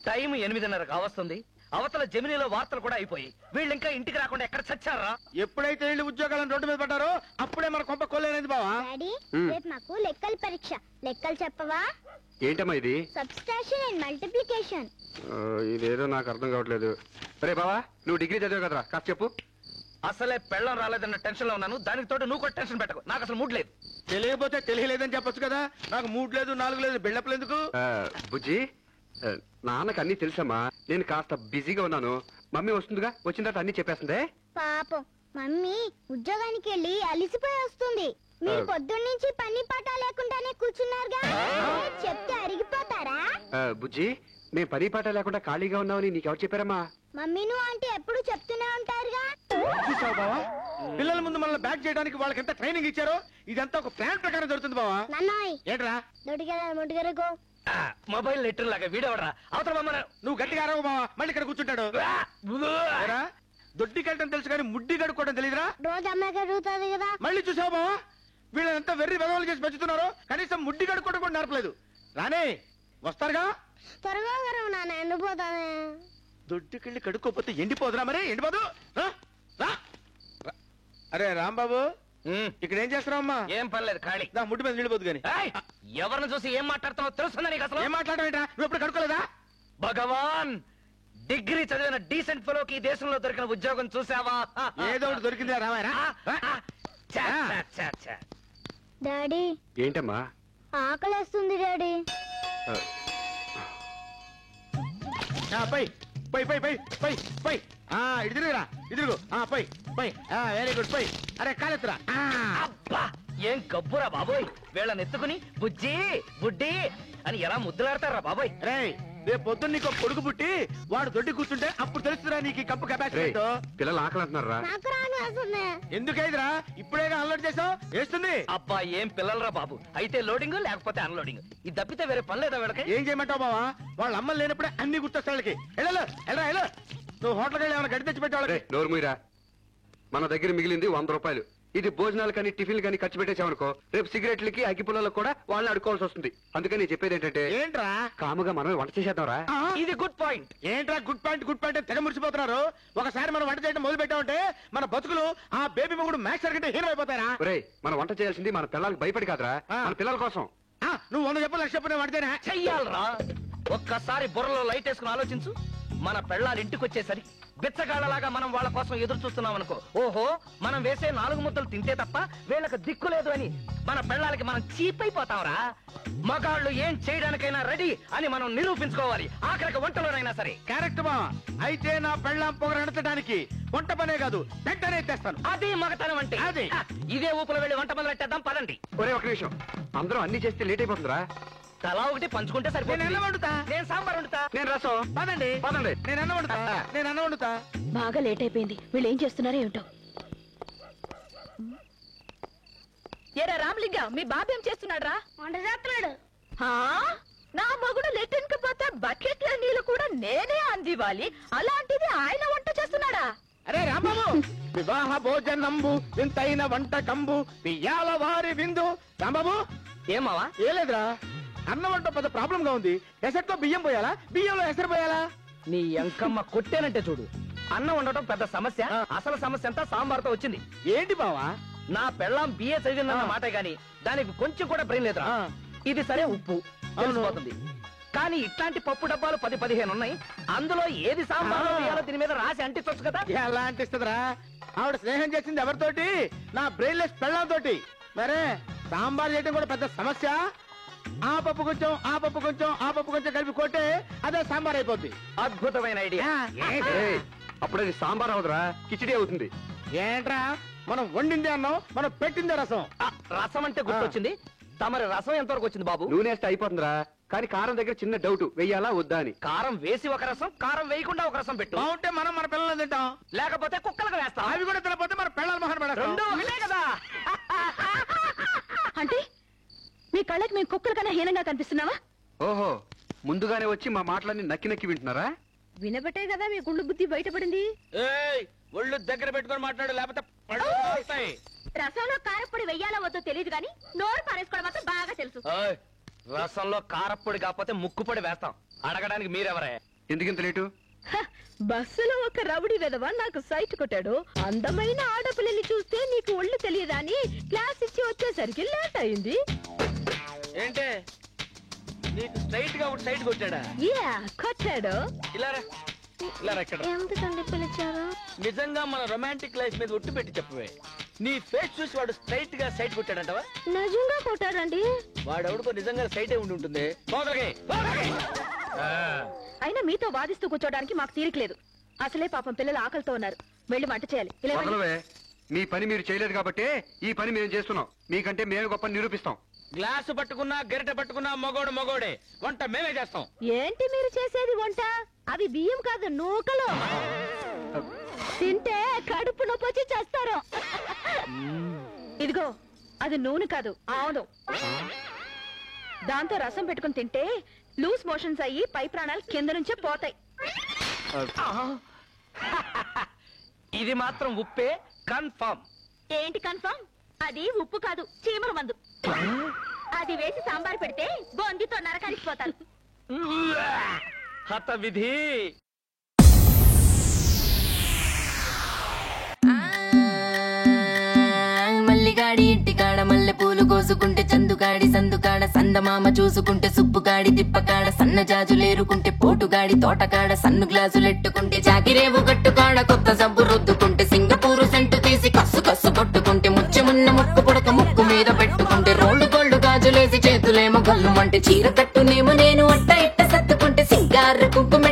Time 8:30 కావస్తుంది. అవతల జమినీలో వార్తలు కూడా అయిపోయి వీళ్ళు ఇంకా ఇంటికి రాకుండా ఎక్కడ చచ్చారా? ఎప్పుడైతే వీళ్ళు ఉద్యోగాలను రోడ్డు మీద పడ్డారో అప్పుడే మన కొంప కొల్లేనేది బావా. డాడీ రేపు మాకు లెక్కల పరీక్ష. లెక్కలు చెప్పవా? ఏంటమ్మా ఇది? Subtraction and multiplication. ఇదేదో నాకు అర్థం కావట్లేదు. రే బావా, నువ్వు డిగ్రీ చదివావు కదరా, కాస్త చెప్పు. అసలే పెళ్ళం రాలేదన్న టెన్షన్ లో ఉన్నాను. దానికి తోటి నువ్వు కూడా టెన్షన్ పెట్టకు. నాకు అసలు మూడ్ లేదు. తెలియకపోతే తెలియలేదని చెప్పొచ్చు కదా. నాకు 3 లేదు 4 లేదు బిల్డప్లు ఎందుకు? బుజ్జి, నాన్నకు అన్ని తెలుసమ్మా. నేను కాస్త బిజీగా ఉన్నాను. మమ్మీ వస్తుందిగా, వచ్చిన తర్వాత అన్ని చెప్పేస్తుందే. పాపం మమ్మీ ఉద్యోగానికి వెళ్ళి అలిసిపోయి వస్తుంది. మీరు పొద్దున్నుంచి పని పాట లేకుండానే కూర్చున్నారుగా, చెప్తే అరిగిపోతారా? బుజ్జి, మేము పని పాట లేకుండా ఖాళీగా ఉన్నామని నీకెవరు చెప్పారమ్మా? మమ్మీను అంటే ఎప్పుడు చెప్తూనే ఉంటారుగా. చూసావు బావా, పిల్లల ముందు మనల్ని బ్యాక్ చేయడానికి వాళ్ళకి ఎంత ట్రైనింగ్ ఇచ్చారో ఇదంతా ఒక ప్లాన్ ప్రకారం జరుగుతుంది బావా. నాన్నయ్ ఏంట్రా దొడిగరగో మొబైల్ లెటర్ లాగా వీడవడరా అవతల మమ్మల్ని. నువ్వు గట్టిగా అరవ బావా, మళ్ళీ ఇక్కడ కూర్చుంటాడు. దొడ్డికెళ్ళటం తెలుసు కానీ ముడ్డి కడుక్కోవడం తెలియదురా? రోజు అమ్మాయి కడుగుతుంది కదా. మళ్ళీ చూసావు బావా, వీళ్ళంతా వెర్రి వెదవలు చేసి పెంచుతున్నారు. కనీసం ముడ్డి కడుక్కోవడం కూడా నేర్పలేదు. రానే వస్తారుగా. త్వరగా గరవు నాన్న, ఎండిపోతానే. దొడ్డికెళ్ళి కడుక్కోపోతే ఎండిపోదురా? మరి ఎండిపోదు. అరే రాంబాబు, ఇక్కడ ఏం చేస్తున్నావమ్మా? ఏం పర్లేదు, ఖాళీ. నా ముడ్డి మీద నిండిపోదు కానీ. ఎవరిని చూసి ఏం మాట్లాడుతున్నావు తెలుస్తుందా నీకు? అసలు ఏం మాట్లాడమేంటా? నువ్వు ఎప్పుడు కడుక్కోలేదా? భగవాన్, డిగ్రీ చదివిన డీసెంట్ ఫెలోకి ఈ దేశంలో దొరికిన ఉద్యోగం చూసావా? ఏదో ఒకటి దొరికిందా రామాయరా? డాడీ ఏంటమ్మా? ఆకలేస్తుంది డాడీ. పై పై పై పై పై పై ఇటు తిరుగురా, ఇదురుగు. పై పై వెరీ గుడ్. పై అరే కాలెత్తురా. అబ్బా, ఏం గబ్బురా బాబోయ్. వీళ్ళని ఎత్తుకుని బుజ్జి బుడ్డి అని ఎలా ముద్దులాడతారా బాబోయ్. రే, రేపు పొద్దున్న నీకు కొడుకు పుట్టి వాడు దొడ్డి కూర్చుంటే అప్పుడు తెలుస్తురా నీకు కప్పు కెపాసిటీ. పిల్లలు ఆకలి అంటున్నారా? నాకు రాను. ఎందుకైదురా? ఇప్పుడేగా అన్లోడ్ చేసావు, వేస్తుంది. అబ్బా, ఏం పిల్లలరా బాబు. అయితే లోడింగ్ లేకపోతే అన్లోడింగ్. ఇది తప్పితే వేరే పని లేదా వీళ్ళకి? ఏం చేయమంటావు బావా? వాళ్ళ అమ్మలు లేనప్పుడే అన్ని గుర్తొస్తా వాళ్ళకి. వెళ్ళరా. నువ్వు హోటల్కి వెళ్ళి ఏమైనా గడి తెచ్చి పెట్టాలి. నోరు మీరా. మన దగ్గర మిగిలింది 100 రూపాయలు. ఇది భోజనాలు కానీ టిఫిన్లు కానీ ఖర్చు పెట్టేసామనుకో, రేపు సిగరెట్లకి అగ్గిపుల్లలకు కూడా వాళ్ళని అడుకోవాల్సి వస్తుంది. అందుకని నేను చెప్పేది ఏంటంటే, ఏంట్రా కాముగా మనమే వంట చేసేద్దాంరా. ఇది గుడ్ పాయింట్. ఏంట్రా గుడ్ పాయింట్ తెగ మురిసిపోతున్నారు. ఒకసారి మనం వంట చేయడం మొదలు పెట్టామంటే మన బతుకులు ఆ బేబీ మొగుడు మ్యాక్స్ కంటే హీరో అయిపోతారా? ఒరేయ్, మనం వంట చేయాల్సింది మన పిల్లలకు భయపడి కాదురా, మన పిల్లల కోసం. నువ్వు 100 చెప్పు 100 చెప్పు వంటేనా చెయ్యాలరా. ఒక్కసారి బుర్రలో లైట్ వేసుకుని ఆలోచించు. మన పెళ్ళాలు ఇంటికి వచ్చేసరికి బిచ్చగాళ్ళలాగా మనం వాళ్ళ కోసం ఎదురు చూస్తున్నాం అనుకో, ఓహో మనం వేసే 4 ముద్దలు తింటే తప్ప వీళ్ళకి దిక్కు లేదు అని మన పెళ్ళాలకి మనం చీప్ అయిపోతాంరా. మగాళ్ళు ఏం చేయడానికైనా రెడీ అని మనం నిరూపించుకోవాలి, ఆఖరికి వంటలోనైనా సరే. కరెక్ట్ బా. అయితే నా పెళ్ళాం పొగరెడతడానికి వంట పనే కాదు వెంటనే తెస్తాను. అది మగతనం అంటే. అది. ఇదే ఊపులో వెళ్ళి వంట మొదలు పెట్టేద్దాం పదండి. ఒరే ఒక నిమిషం, అందరూ అన్ని చేస్తే లేట్ అయిపోతుందిరా. తలా ఒకటి పంచుకుంటే సరిపోతుంది. నేను వండుతా. నేను సాంబార్ వండుతా. నేను రసం. పదండి. నేను అన్నం వండుతా. బాగా లేట్ అయిపోయింది. వీళ్ళు ఏం చేస్తున్నారో ఏమిటో. ఏరా రామలింగ, మీ బాబు ఏం చేస్తున్నాడు? వంట చేస్తున్నాడు. నా మగుడు లెట్రిన్ కి పోతే బకెట్ల నీళ్లు కూడా నేనే అందివ్వాలి, అలాంటిది ఆయన వంట చేస్తున్నాడా? అరే రాంబాబు, వివాహ భోజనంబు వింతైన వంటకంబు పియ్యాల వారి విందు. రాంబాబు ఏమావా? ఏ లేదురా, అన్నం వంట పెద్ద ప్రాబ్లం గా ఉంది. ఎసట్లో బియ్యం పోయాలా, బియ్యంలో ఎసరు పోయాలా? నీ అంకమ్మ కొట్టేనంటే చూడు. అన్నం వండటం పెద్ద సమస్య. అసలు సమస్య అంతా సాంబార్తో వచ్చింది. ఏంటి బావా? నా పెళ్ళాం బిఏ చదివిందన్న మాట గాని దానికి కొంచెం కూడా బ్రెయిన్ లేదురా. ఇది సరే ఉప్పు తెలిసిపోతుంది, కానీ ఇట్లాంటి పప్పు డబ్బాలు 10-15 ఉన్నాయి. అందులో ఏది సాంబార్ వేయాలో దీని మీద రాసి అంటించొచ్చు కదా. ఎలా అంటిస్తుందిరా? ఆవిడ స్నేహం చేసింది ఎవరితోటి? నా బ్రెయిన్లెస్ పెళ్ళంతోటి. మరే సాంబార్ చేయడం కూడా పెద్ద సమస్య. ఆ పప్పు కొంచెం ఆ పప్పు కొంచెం ఆ పప్పు కొంచెం కలిపి కొట్టే అదే సాంబార్ అయిపోద్ది. అద్భుతమైన ఐడియా. అప్పుడే సాంబార్ అవుతురా, కిచిడి అవుతుంది. ఏంట్రా, మనం వండిందే అన్నాం, మనం పెట్టిందే రసం. రసం అంటే గుర్తొచ్చింది. తమరి రసం ఎంతవరకు వచ్చింది బాబు? నూనె వేస్తే అయిపోతుందిరా, కానీ కారం దగ్గర చిన్న డౌట్, వెయ్యాలా వద్దా అని. కారం వేసి ఒక రసం, కారం వేయకుండా ఒక రసం పెట్టు. బాగుంటే మనం మన పిల్లలు తింటాం, లేకపోతే కుక్కలకు వేస్తాం. అవి కూడా తినకపోతే మన పిల్లల మొహన పడతాం. రెండు ఒకటే కదా. అంటే మీ కళ్ళకి మేము కుక్కల కన్నా హీనంగా కనిపిస్తున్నావా? ఓహో, ముందుగానే వచ్చి మా మాటలన్నీ నక్కి నక్కి వింటున్నారా? వినబట్టే కదా మీ గుళ్ళు బుద్ధి బయటపడింది. ఒళ్ళు దగ్గర పెట్టుకొని మాట్లాడు, లేకపోతే రసంలో కారపొడి వెయ్యాలో వద్దో తెలియదు కానీ నోరు పారేసుకోవడం మాత్రం బాగా తెలుసు. రసంలో కారప్పొడి కాకపోతే ముక్కుపొడి వేస్తాం. అడగడానికి మీరెవరే? ఎందుకింత లేటు? బస్సులో ఒక రౌడీ విధవ నాకు సైట్ కొట్టాడు. అందమైన ఆడపిల్లని చూస్తే నీకు ఒళ్ళు తెలియదా అని క్లాస్ ఇచ్చి వచ్చేసరికి లేట్ అయింది. ఏంటే నీకు స్ట్రైట్ గా ఒక సైడ్ కొట్టాడా? యా కొట్టాడు. ఇలా ఇక్కడ ఎందుకండి పిలిచారు? నిజంగా మన రొమాంటిక్ లైఫ్ మీద ఒట్టు పెట్టి చెప్పవే, నీ ఫేస్ చూసి వాడు స్ట్రైట్ గా సైడ్ కొట్టాడంటవా? నిజంగా కొట్టాడండి. వాడెవడికో నిజంగా సైట్ ఉండి ఉంటుంది. అయినా మీతో వాదిస్తూ కూర్చోడానికి మాకు తీరికలేదు. అసలే పాపం పిల్లలు ఆకలితో ఉన్నారు. వెళ్ళి వంట చేయాలి. ఇలా ఇవ్వండి. వదలవే, మీ పని మీరు చేయలేదు కాబట్టి ఈ పని మేము చేస్తున్నాం. మీకంటే మేము గొప్ప నిరూపిస్తాం. గ్లాసు పట్టుకున్నా గరిటె పట్టుకున్నా మగోడే, వంట మేమే చేస్తాం. ఏంటి మీరు చేసేది వంట? అవి బియ్యం కాదు, నూకలు. తింటే కడుపు నొప్పి వచ్చి చేస్తారు. ఇదిగో అది నూనె కాదు, ఆవును. దాంతో రసం పెట్టుకుని తింటే లూస్ మోషన్స్ అయ్యి పై ప్రాణాలు కింద నుంచే పోతాయి. ఇది మాత్రం ఉప్పే కన్ఫర్మ్. ఏంటి కన్ఫర్మ్? అది ఉప్పు కాదు, చీమల మందు. అది వేసి సాంబార్ పెడితే బొందితో నరకానికి పోతారు. హత విధి. మల్లిగాడి ఇంటికాడ మల్లె పూలు కోసుకుంటే చందుగాడి సందుకాడ సందమామ చూసుకుంటే సుబ్బుగాడి తిప్పకాడ సన్న జాజులేరుకుంటే పోటుగాడి తోటకాడ సన్ను గ్లాసులెట్టుకుంటే జాకిరేవు గట్టుకాడ కొత్త సబ్బు రుద్దుకుంటే సింగపూరు సెంటు తీసి కస్సు కస్సు కొట్టుకుంటే ముచ్చమున్న ముక్కు పుడక ముక్కు మీద పెట్టుకుంటే రోడ్డు గోల్డ్ గాజులేసి చేతులేమో గల్లుమంటే చీర కట్టునేమో నేను అట్ట ఇట్ట సత్తుకుంటే సింగార కుంకుమ